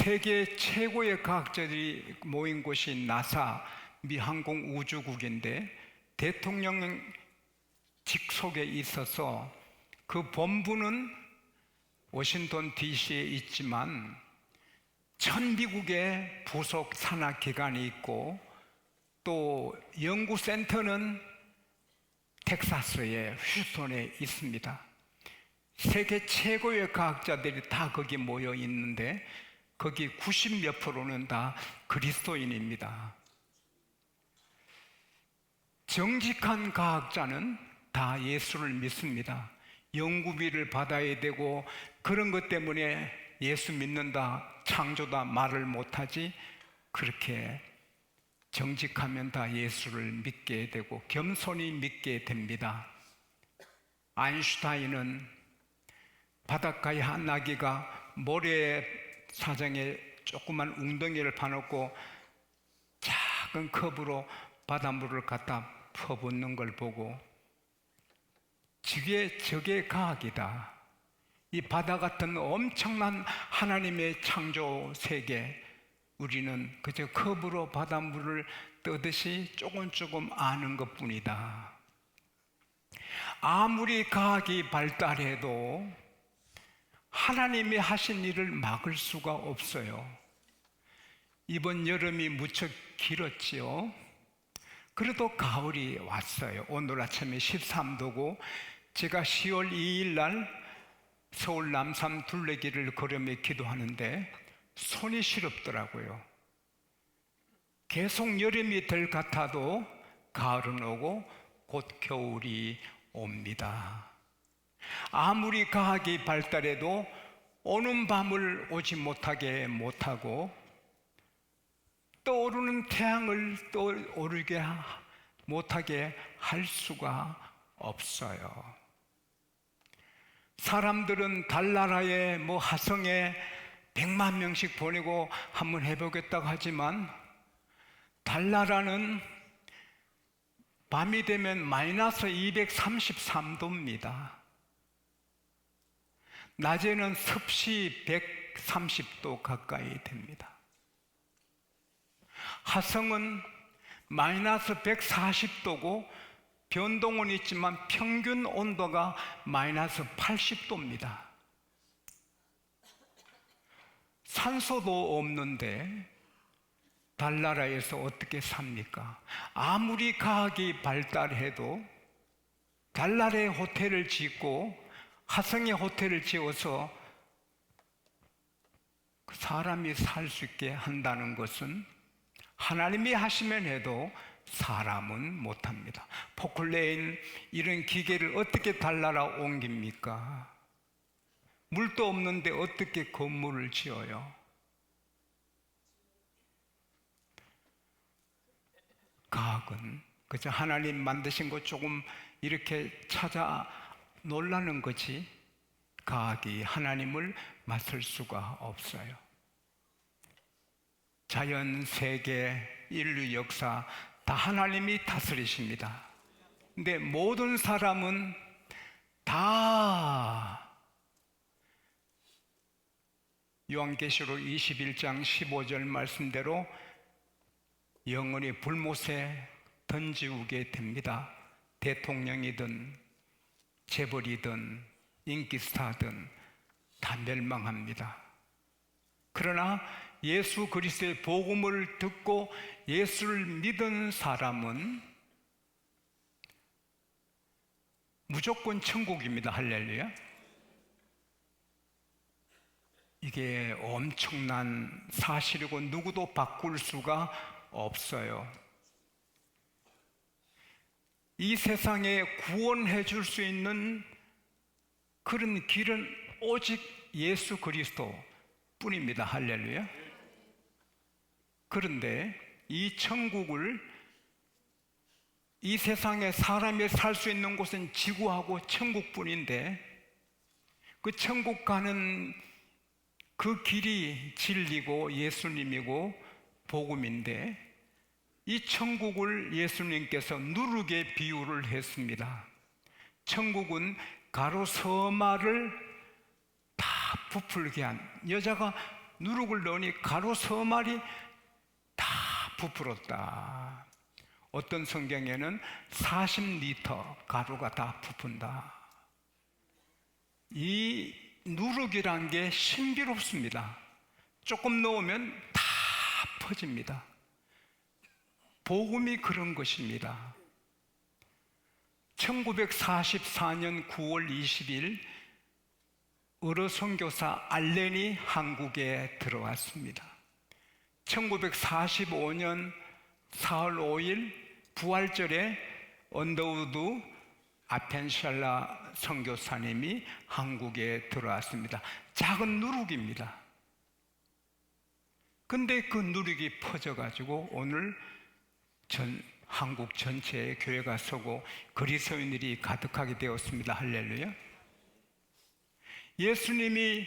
세계 최고의 과학자들이 모인 곳이 나사 미 항공우주국인데 대통령 직속에 있어서 그 본부는 워싱턴 DC에 있지만 전 미국의 부속 산하기관이 있고 또 연구센터는 텍사스의 휴스턴에 있습니다. 세계 최고의 과학자들이 다 거기 모여 있는데 거기 90몇 %는 다 그리스도인입니다. 정직한 과학자는 다 예수를 믿습니다. 연구비를 받아야 되고 그런 것 때문에 예수 믿는다, 창조다 말을 못하지, 그렇게 정직하면 다 예수를 믿게 되고 겸손히 믿게 됩니다. 아인슈타인은 바닷가의 한 아기가 모래사장에 조그만 웅덩이를 파놓고 작은 컵으로 바닷물을 갖다 퍼붓는 걸 보고 저게 과학이다. 이 바다 같은 엄청난 하나님의 창조 세계, 우리는 그저 컵으로 바닷물을 떠듯이 조금 아는 것뿐이다. 아무리 과학이 발달해도 하나님이 하신 일을 막을 수가 없어요. 이번 여름이 무척 길었지요. 그래도 가을이 왔어요. 오늘 아침에 13도고 제가 10월 2일 날 서울 남산 둘레길을 걸으며 기도하는데 손이 시렵더라고요. 계속 여름이 될 같아도 가을은 오고 곧 겨울이 옵니다. 아무리 과학이 발달해도 오는 밤을 오지 못하고 떠오르는 태양을 떠오르게 못하게 할 수가 없어요. 사람들은 달나라에 화성에 100만 명씩 보내고 한번 해보겠다고 하지만 달나라는 밤이 되면 마이너스 233도입니다. 낮에는 습시 130도 가까이 됩니다. 화성은 마이너스 140도고 변동은 있지만 평균 온도가 마이너스 80도입니다. 산소도 없는데 달나라에서 어떻게 삽니까? 아무리 과학이 발달해도 달나라에 호텔을 짓고 화성에 호텔을 지어서 사람이 살 수 있게 한다는 것은 하나님이 하시면 해도 사람은 못합니다. 포클레인 이런 기계를 어떻게 달나라 옮깁니까? 물도 없는데 어떻게 건물을 지어요? 과학은 그저 하나님 만드신 거 조금 이렇게 찾아 놀라는 거지 과학이 하나님을 맞설 수가 없어요. 자연, 세계, 인류 역사 다 하나님이 다스리십니다. 근데 모든 사람은 다 요한계시록 21장 15절 말씀대로 영원히 불못에 던지우게 됩니다. 대통령이든 재벌이든 인기스타든 다 멸망합니다. 그러나 예수 그리스도의 복음을 듣고 예수를 믿은 사람은 무조건 천국입니다. 할렐루야. 이게 엄청난 사실이고 누구도 바꿀 수가 없어요. 이 세상에 구원해 줄 수 있는 그런 길은 오직 예수 그리스도 뿐입니다. 할렐루야. 그런데 이 천국을, 이 세상에 사람이 살 수 있는 곳은 지구하고 천국뿐인데 그 천국 가는 그 길이 진리고 예수님이고 복음인데 이 천국을 예수님께서 누룩의 비유를 했습니다. 천국은 가로 서마를 다 부풀게 한, 여자가 누룩을 넣으니 가루 서말이 다 부풀었다. 어떤 성경에는 40리터 가루가 다 부푼다. 이 누룩이란 게 신비롭습니다. 조금 넣으면 다 퍼집니다. 복음이 그런 것입니다. 1944년 9월 20일 어로 선교사 알렌이 한국에 들어왔습니다. 1945년 4월 5일 부활절에 언더우드 아펜샬라 선교사님이 한국에 들어왔습니다. 작은 누룩입니다. 근데 그 누룩이 퍼져가지고 오늘 한국 전체에 교회가 서고 그리스도인들이 가득하게 되었습니다. 할렐루야. 예수님이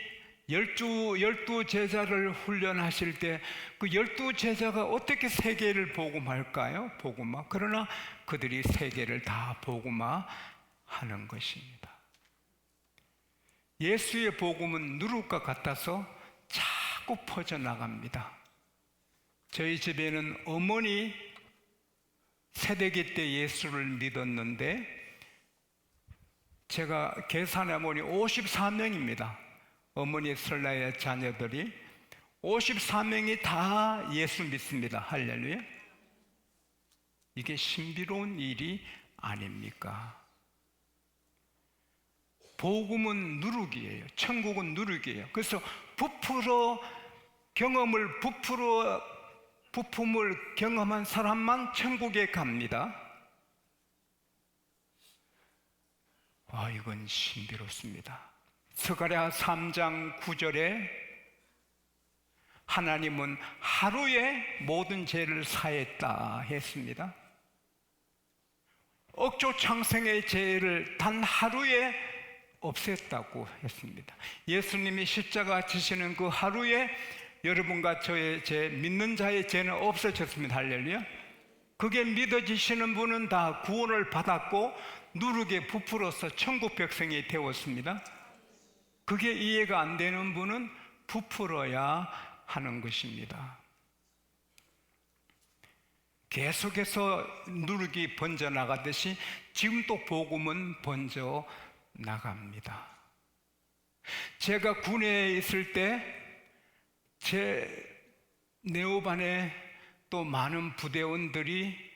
열두 제자를 훈련하실 때 그 12제자가 어떻게 세계를 복음할까요? 복음화. 그러나 그들이 세계를 다 복음화하는 것입니다. 예수의 복음은 누룩과 같아서 자꾸 퍼져나갑니다. 저희 집에는 어머니 세대기 때 예수를 믿었는데 제가 계산해보니 54명입니다. 어머니 설라의 자녀들이 54명이 다 예수 믿습니다. 할렐루야. 이게 신비로운 일이 아닙니까? 복음은 누룩이에요. 천국은 누룩이에요. 그래서 부품을 경험한 사람만 천국에 갑니다. 이건 신비롭습니다. 스가랴 3장 9절에 하나님은 하루에 모든 죄를 사했다 했습니다. 억조 창생의 죄를 단 하루에 없앴다고 했습니다. 예수님이 십자가 지시는 그 하루에 여러분과 저의 죄, 믿는 자의 죄는 없어졌습니다. 할렐루야. 그게 믿어지시는 분은 다 구원을 받았고 누룩에 부풀어서 천국 백성이 되었습니다. 그게 이해가 안 되는 분은 부풀어야 하는 것입니다. 계속해서 누룩이 번져나가듯이 지금 또 복음은 번져나갑니다. 제가 군에 있을 때 제 네오반에 또 많은 부대원들이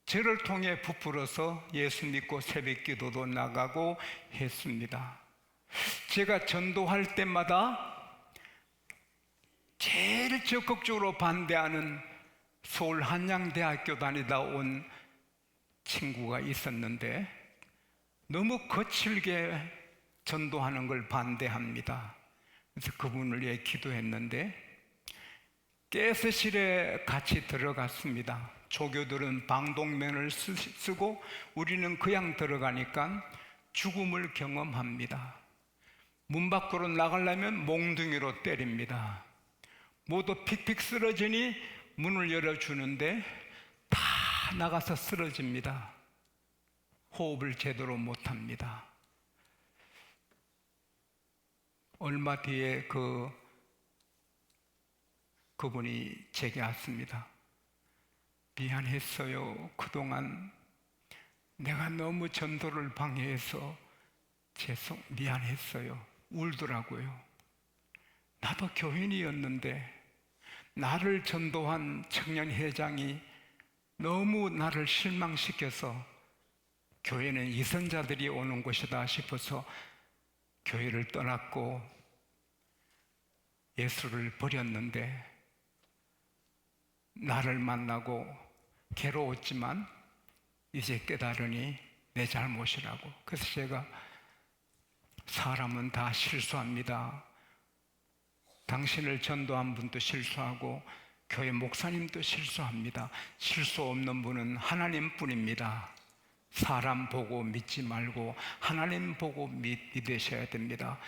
저를 통해 부풀어서 예수 믿고 새벽 기도도 나가고 했습니다. 제가 전도할 때마다 제일 적극적으로 반대하는 서울 한양대학교 다니다 온 친구가 있었는데 너무 거칠게 전도하는 걸 반대합니다. 그래서 그분을 위해 기도했는데 가스실에 같이 들어갔습니다. 조교들은 방독면을 쓰고 우리는 그냥 들어가니까 죽음을 경험합니다. 문 밖으로 나가려면 몽둥이로 때립니다. 모두 픽픽 쓰러지니 문을 열어주는데 다 나가서 쓰러집니다. 호흡을 제대로 못합니다. 얼마 뒤에 그분이 제게 왔습니다. 미안했어요. 그동안 내가 너무 전도를 방해해서 미안했어요. 울더라고요. 나도 교인이었는데 나를 전도한 청년회장이 너무 나를 실망시켜서 교회는 이선자들이 오는 곳이다 싶어서 교회를 떠났고 예수를 버렸는데 나를 만나고 괴로웠지만 이제 깨달으니 내 잘못이라고. 그래서 제가 사람은 다 실수합니다. 당신을 전도한 분도 실수하고 교회 목사님도 실수합니다. 실수 없는 분은 하나님뿐입니다. 사람 보고 믿지 말고 하나님 보고 믿으셔야 됩니다.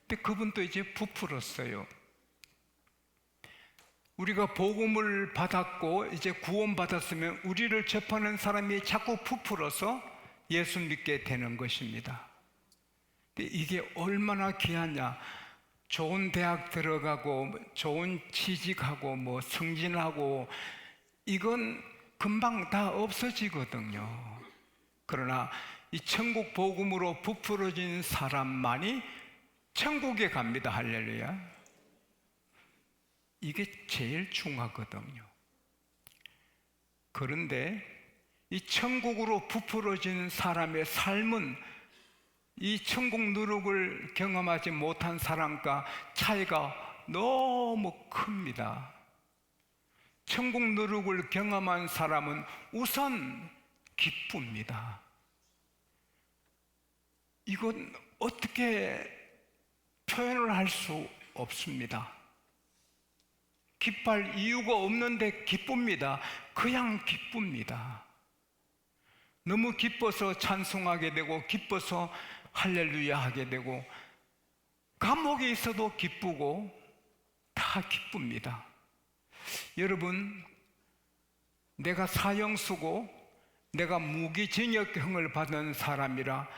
근데 그분도 이제 부풀었어요. 우리가 복음을 받았고 이제 구원받았으면 우리를 접하는 사람이 자꾸 부풀어서 예수 믿게 되는 것입니다. 근데 이게 얼마나 귀하냐. 좋은 대학 들어가고 좋은 취직하고 뭐 승진하고 이건 금방 다 없어지거든요. 그러나 이 천국 복음으로 부풀어진 사람만이 천국에 갑니다. 할렐루야. 이게 제일 중요하거든요. 그런데 이 천국으로 부풀어진 사람의 삶은 이 천국 누룩을 경험하지 못한 사람과 차이가 너무 큽니다. 천국 누룩을 경험한 사람은 우선 기쁩니다. 이건 어떻게 표현을 할 수 없습니다. 기뻐할 이유가 없는데 기쁩니다. 그냥 기쁩니다. 너무 기뻐서 찬송하게 되고 기뻐서 할렐루야 하게 되고 감옥에 있어도 기쁘고 다 기쁩니다. 여러분, 내가 사형수고 내가 무기징역형을 받은 사람이라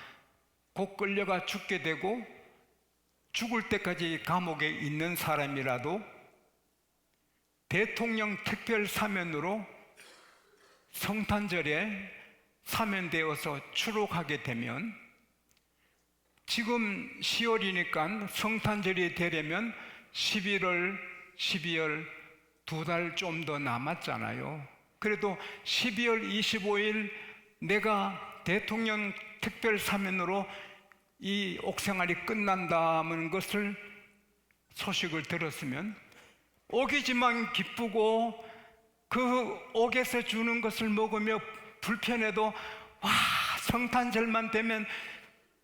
곧 끌려가 죽게 되고 죽을 때까지 감옥에 있는 사람이라도 대통령 특별 사면으로 성탄절에 사면되어서 추록하게 되면 지금 10월이니까 성탄절이 되려면 11월, 12월 2달 좀 더 남았잖아요. 그래도 12월 25일 내가 대통령 특별 사면으로 이 옥생활이 끝난다는 것을 소식을 들었으면 옥이지만 기쁘고 그 옥에서 주는 것을 먹으며 불편해도 와, 성탄절만 되면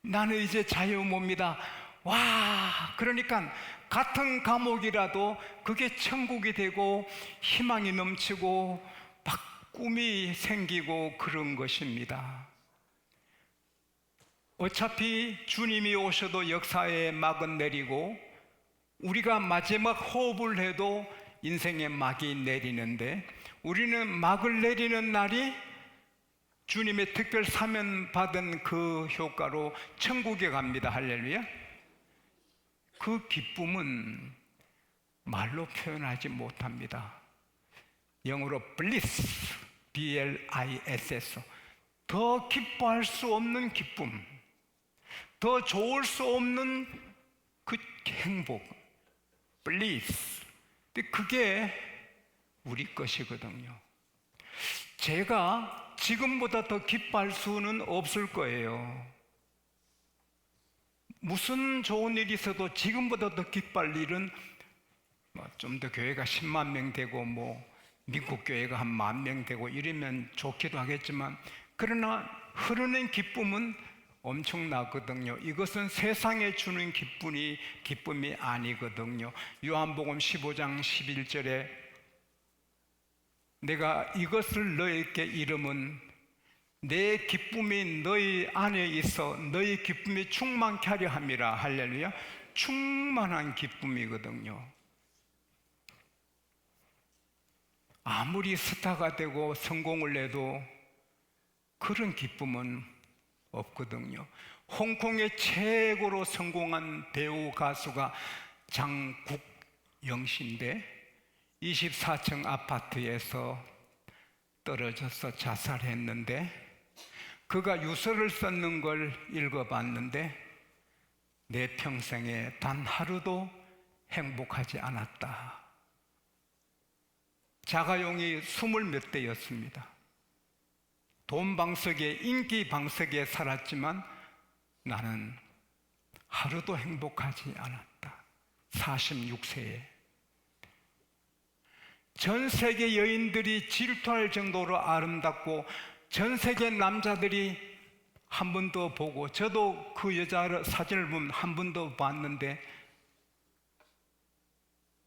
나는 이제 자유몸이다. 와, 그러니까 같은 감옥이라도 그게 천국이 되고 희망이 넘치고 막 꿈이 생기고 그런 것입니다. 어차피 주님이 오셔도 역사의 막은 내리고 우리가 마지막 호흡을 해도 인생의 막이 내리는데 우리는 막을 내리는 날이 주님의 특별 사면 받은 그 효과로 천국에 갑니다. 할렐루야. 그 기쁨은 말로 표현하지 못합니다. 영어로 bliss, B-L-I-S-S. 더 기뻐할 수 없는 기쁨, 더 좋을 수 없는 그 행복, bliss. 근데 그게 우리 것이거든요. 제가 지금보다 더 기뻐할 수는 없을 거예요. 무슨 좋은 일이 있어도 지금보다 더 기뻐할 일은 좀 더 교회가 10만 명 되고 미국 교회가 한 10,000명 되고 이러면 좋기도 하겠지만 그러나 흐르는 기쁨은 엄청나거든요. 이것은 세상에 주는 기쁨이 아니거든요. 요한복음 15장 11절에 내가 이것을 너희에게 이름은 내 기쁨이 너희 안에 있어 너희 기쁨이 충만케 하려 함이라. 할렐루야. 충만한 기쁨이거든요. 아무리 스타가 되고 성공을 해도 그런 기쁨은 없거든요. 홍콩의 최고로 성공한 배우 가수가 장국영 씨인데 24층 아파트에서 떨어져서 자살했는데 그가 유서를 썼는 걸 읽어봤는데 내 평생에 단 하루도 행복하지 않았다. 자가용이 20몇 대였습니다. 돈 방석에 인기 방석에 살았지만 나는 하루도 행복하지 않았다. 46세에 전 세계 여인들이 질투할 정도로 아름답고 전 세계 남자들이 한 번 더 보고 저도 그 여자 사진을 보면 한 번 더 봤는데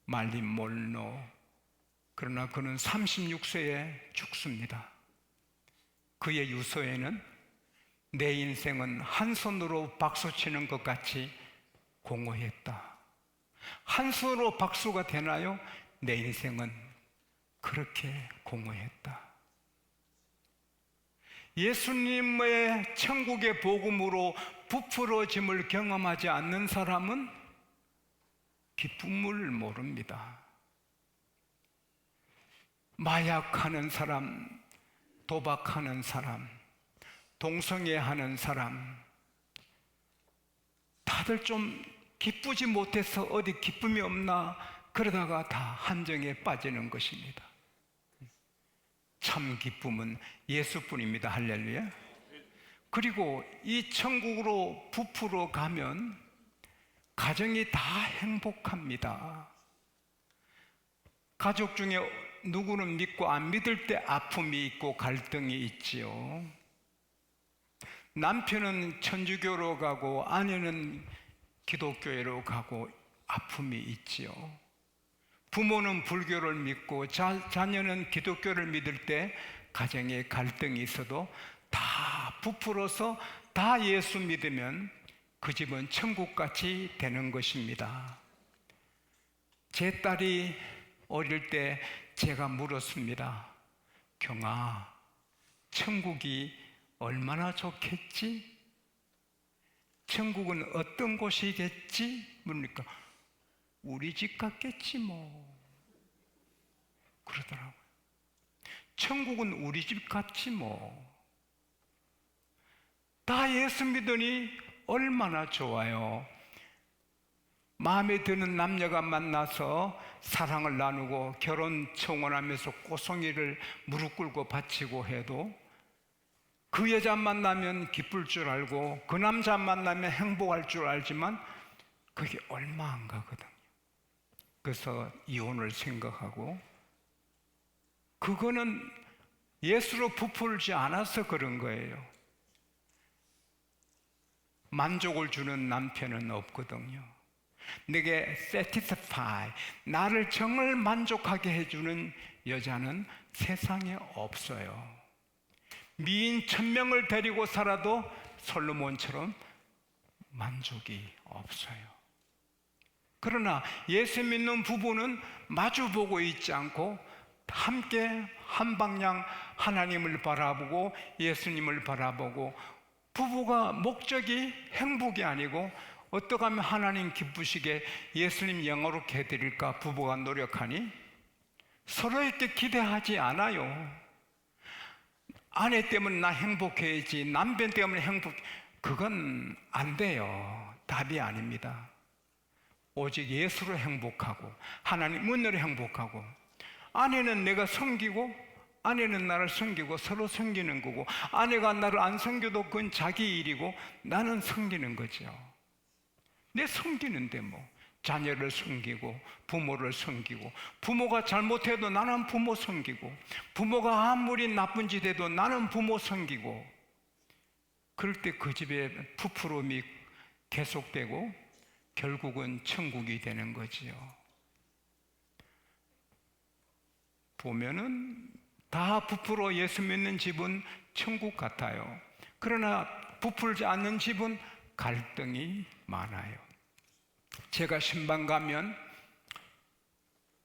말린 몰노. 그러나 그는 36세에 죽습니다. 그의 유서에는 내 인생은 한 손으로 박수치는 것 같이 공허했다. 한 손으로 박수가 되나요? 내 인생은 그렇게 공허했다. 예수님의 천국의 복음으로 부풀어짐을 경험하지 않는 사람은 기쁨을 모릅니다. 마약하는 사람, 도박하는 사람, 동성애하는 사람, 다들 좀 기쁘지 못해서 어디 기쁨이 없나 그러다가 다 함정에 빠지는 것입니다. 참 기쁨은 예수뿐입니다. 할렐루야. 그리고 이 천국으로 부풀어 가면 가정이 다 행복합니다. 가족 중에 누구는 믿고 안 믿을 때 아픔이 있고 갈등이 있지요. 남편은 천주교로 가고 아내는 기독교회로 가고 아픔이 있지요. 부모는 불교를 믿고 자녀는 기독교를 믿을 때 가정에 갈등이 있어도 다 부풀어서 다 예수 믿으면 그 집은 천국같이 되는 것입니다. 제 딸이 어릴 때 제가 물었습니다. 경아, 천국이 얼마나 좋겠지? 천국은 어떤 곳이겠지? 뭡니까? 우리 집 같겠지 뭐. 그러더라고요. 천국은 우리 집 같지 뭐. 다 예수 믿으니 얼마나 좋아요. 마음에 드는 남녀가 만나서 사랑을 나누고 결혼 청혼하면서 꼬송이를 무릎 꿇고 바치고 해도 그 여자 만나면 기쁠 줄 알고 그 남자 만나면 행복할 줄 알지만 그게 얼마 안 가거든요. 그래서 이혼을 생각하고, 그거는 예수로 부풀지 않아서 그런 거예요. 만족을 주는 남편은 없거든요. 내게 satisfy, 나를 정말 만족하게 해주는 여자는 세상에 없어요. 미인 1000명을 데리고 살아도 솔로몬처럼 만족이 없어요. 그러나 예수 믿는 부부는 마주보고 있지 않고 함께 한 방향 하나님을 바라보고 예수님을 바라보고, 부부가 목적이 행복이 아니고 어떻게 하면 하나님 기쁘시게 예수님 영화롭게 해드릴까 부부가 노력하니 서로에게 기대하지 않아요. 아내 때문에 나 행복해야지, 남편 때문에 그건 안 돼요. 답이 아닙니다. 오직 예수로 행복하고 하나님 은혜로 행복하고, 아내는 내가 섬기고 아내는 나를 섬기고 서로 섬기는 거고, 아내가 나를 안 섬겨도 그건 자기 일이고 나는 섬기는 거죠. 내 섬기는데 뭐 자녀를 섬기고 부모를 섬기고, 부모가 잘못해도 나는 부모 섬기고, 부모가 아무리 나쁜 짓 해도 나는 부모 섬기고, 그럴 때 그 집에 부풀음이 계속되고 결국은 천국이 되는 거지요. 보면은 다 부풀어 예수 믿는 집은 천국 같아요. 그러나 부풀지 않는 집은 갈등이 많아요. 제가 신방 가면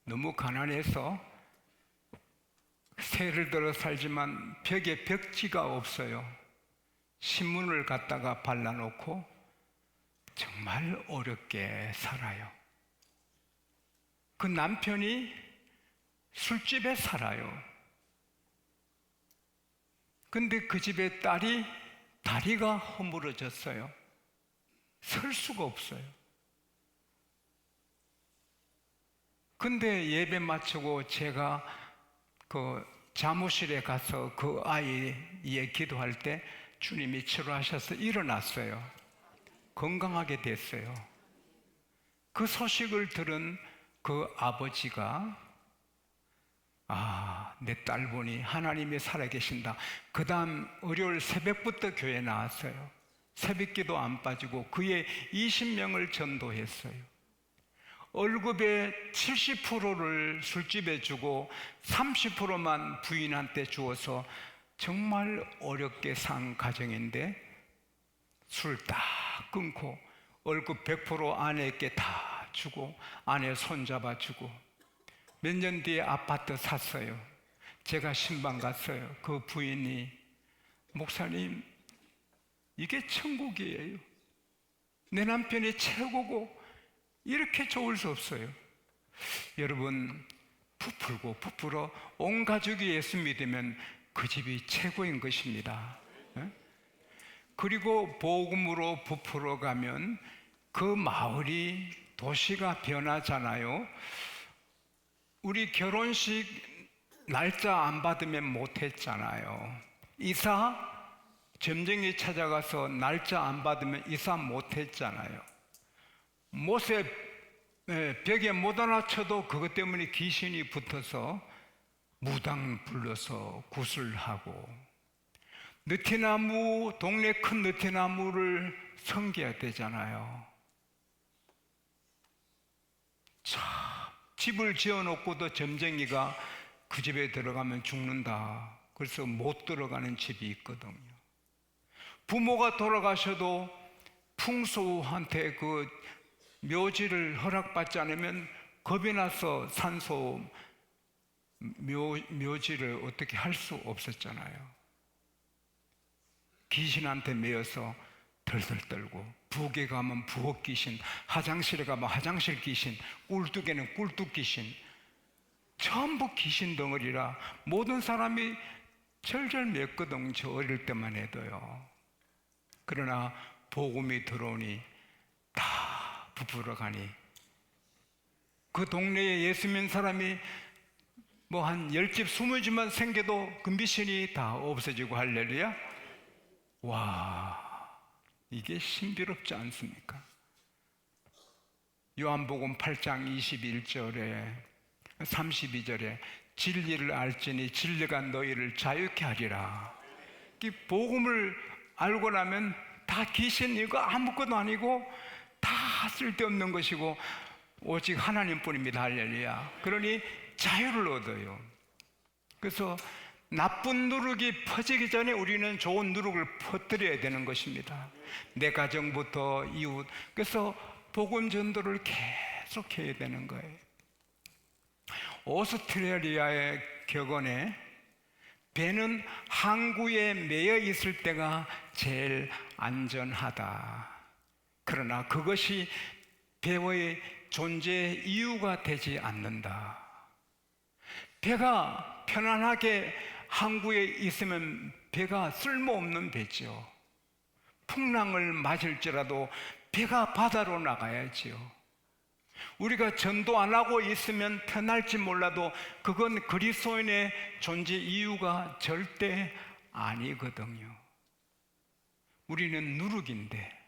너무 가난해서 새를 들어 살지만 벽에 벽지가 없어요. 신문을 갖다가 발라놓고 정말 어렵게 살아요. 그 남편이 술집에 살아요. 근데 그 집에 딸이 다리가 허물어졌어요. 설 수가 없어요. 근데 예배 마치고 제가 그 사무실에 가서 그 아이의 기도할 때 주님이 치료하셔서 일어났어요. 건강하게 됐어요. 그 소식을 들은 그 아버지가, 내 딸 보니 하나님이 살아계신다. 그 다음 월요일 새벽부터 교회 나왔어요. 새벽기도 안 빠지고 그의 20명을 전도했어요. 월급의 70%를 술집에 주고 30%만 부인한테 주어서 정말 어렵게 산 가정인데, 술 다 끊고 월급 100% 아내에게 다 주고 아내 손잡아 주고 몇 년 뒤에 아파트 샀어요. 제가 신방 갔어요. 그 부인이, 목사님 이게 천국이에요. 내 남편이 최고고 이렇게 좋을 수 없어요. 여러분, 부풀어 온 가족이 예수 믿으면 그 집이 최고인 것입니다. 그리고 복음으로 부풀어 가면 그 마을이, 도시가 변하잖아요. 우리 결혼식 날짜 안 받으면 못 했잖아요. 이사, 점쟁이 찾아가서 날짜 안 받으면 이사 못 했잖아요. 못에 벽에 못 하나 쳐도 그것 때문에 귀신이 붙어서 무당 불러서 구슬하고, 느티나무, 동네 큰 느티나무를 섬겨야 되잖아요. 참, 집을 지어놓고도 점쟁이가 그 집에 들어가면 죽는다. 그래서 못 들어가는 집이 있거든요. 부모가 돌아가셔도 풍수한테 그 묘지를 허락받지 않으면 겁이 나서 산소 묘지를 어떻게 할 수 없었잖아요. 귀신한테 매여서 덜덜 떨고, 부엌에 가면 부엌 귀신, 화장실에 가면 화장실 귀신, 꿀뚝에는 꿀뚝 귀신, 전부 귀신 덩어리라 모든 사람이 절절 맺거든, 저 어릴 때만 해도요. 그러나 복음이 들어오니 다 부풀어 가니, 그 동네에 예수 믿는 사람이 뭐 한 10집 20집만 생겨도 금비신이 다 없어지고, 할렐루야. 와, 이게 신비롭지 않습니까? 요한복음 8장 21절에 32절에 진리를 알지니 진리가 너희를 자유케 하리라. 이 복음을 알고 나면 다 귀신, 이거 아무것도 아니고 다 쓸데없는 것이고 오직 하나님뿐입니다. 할렐루야. 그러니 자유를 얻어요. 그래서 나쁜 누룩이 퍼지기 전에 우리는 좋은 누룩을 퍼뜨려야 되는 것입니다. 내 가정부터 이웃. 그래서 복음 전도를 계속 해야 되는 거예요. 오스트레일리아의 격언에 배는 항구에 매여 있을 때가 제일 안전하다. 그러나 그것이 배의 존재의 이유가 되지 않는다. 배가 편안하게 항구에 있으면 배가 쓸모없는 배죠. 풍랑을 맞을지라도 배가 바다로 나가야지요. 우리가 전도 안 하고 있으면 편할지 몰라도 그건 그리스도인의 존재 이유가 절대 아니거든요. 우리는 누룩인데,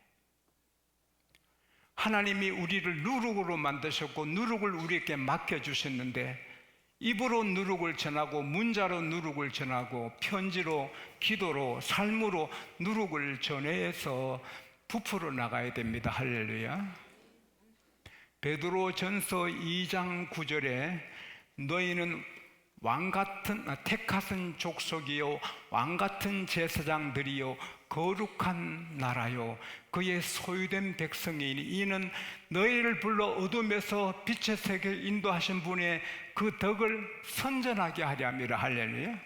하나님이 우리를 누룩으로 만드셨고 누룩을 우리에게 맡겨주셨는데, 입으로 누룩을 전하고 문자로 누룩을 전하고 편지로, 기도로, 삶으로 누룩을 전해서 부풀어 나가야 됩니다. 할렐루야. 베드로전서 2장 9절에 너희는 택하신 족속이요 왕같은 제사장들이요 거룩한 나라요 그의 소유된 백성이니 이는 너희를 불러 어둠에서 빛의 세계에 인도하신 분의 그 덕을 선전하게 하려 함이라. 할렐루야.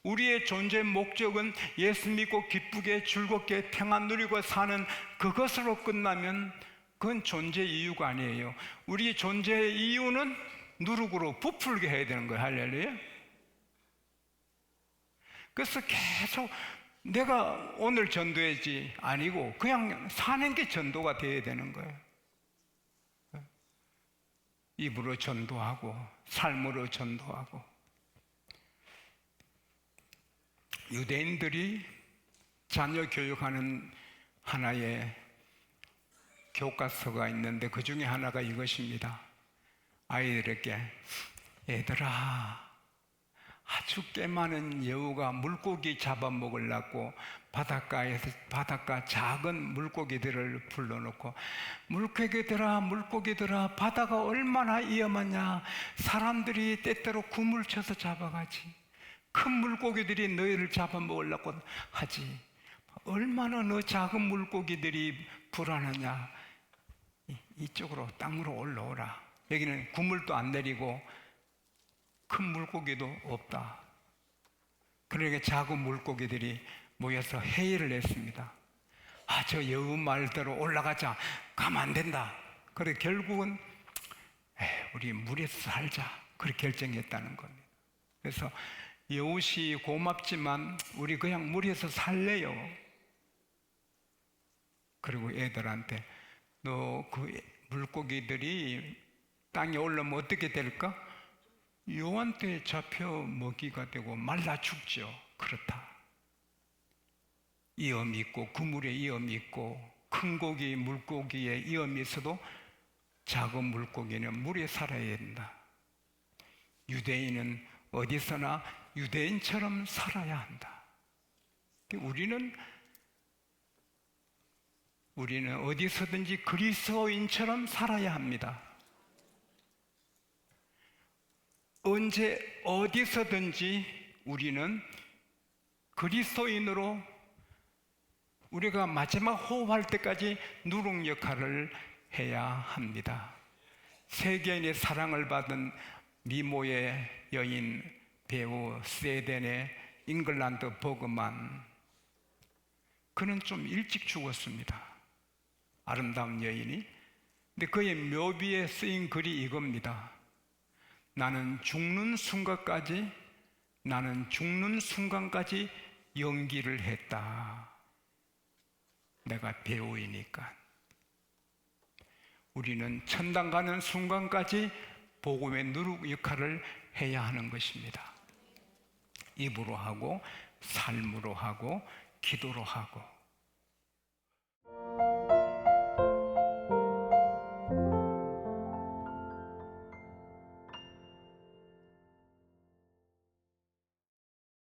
우리의 존재 목적은 예수 믿고 기쁘게 즐겁게 평안 누리고 사는 그것으로 끝나면 그건 존재 이유가 아니에요. 우리 존재의 이유는 누룩으로 부풀게 해야 되는 거예요. 할렐루야. 그래서 계속 내가 오늘 전도해야지 아니고 그냥 사는 게 전도가 돼야 되는 거예요. 입으로 전도하고 삶으로 전도하고. 유대인들이 자녀 교육하는 하나의 교과서가 있는데 그 중에 하나가 이것입니다. 아이들에게 얘들아, 아주 꽤 많은 여우가 물고기 잡아먹으려고 바닷가 작은 물고기들을 불러놓고 물고기들아 바다가 얼마나 위험하냐, 사람들이 때때로 굼을 쳐서 잡아가지, 큰 물고기들이 너희를 잡아먹으려고 하지, 얼마나 너 작은 물고기들이 불안하냐, 이쪽으로 땅으로 올라오라. 여기는 굼을도 안 내리고 큰 물고기도 없다. 그러니까 작은 물고기들이 모여서 회의를 했습니다. 저 여우 말대로 올라가자. 가면 안 된다. 그래 결국은 우리 물에서 살자 그렇게 결정했다는 겁니다. 그래서 여우시 고맙지만 우리 그냥 물에서 살래요. 그리고 애들한테 너 그 물고기들이 땅에 올라오면 어떻게 될까? 여우한테 잡혀 먹이가 되고 말라 죽죠. 그렇다. 위험이 있고 그물에 위험이 있고 큰 고기 물고기에 위험이 있어도 작은 물고기는 물에 살아야 된다. 유대인은 어디서나 유대인처럼 살아야 한다. 우리는 어디서든지 그리스도인처럼 살아야 합니다. 언제 어디서든지 우리는 그리스도인으로 우리가 마지막 호흡할 때까지 누룩 역할을 해야 합니다. 세계인의 사랑을 받은 미모의 여인 배우 스웨덴의 잉글란드 버그만, 그는 좀 일찍 죽었습니다. 아름다운 여인이. 근데 그의 묘비에 쓰인 글이 이겁니다. 나는 죽는 순간까지 연기를 했다. 내가 배우이니까. 우리는 천당 가는 순간까지 복음의 누룩 역할을 해야 하는 것입니다. 입으로 하고 삶으로 하고 기도로 하고.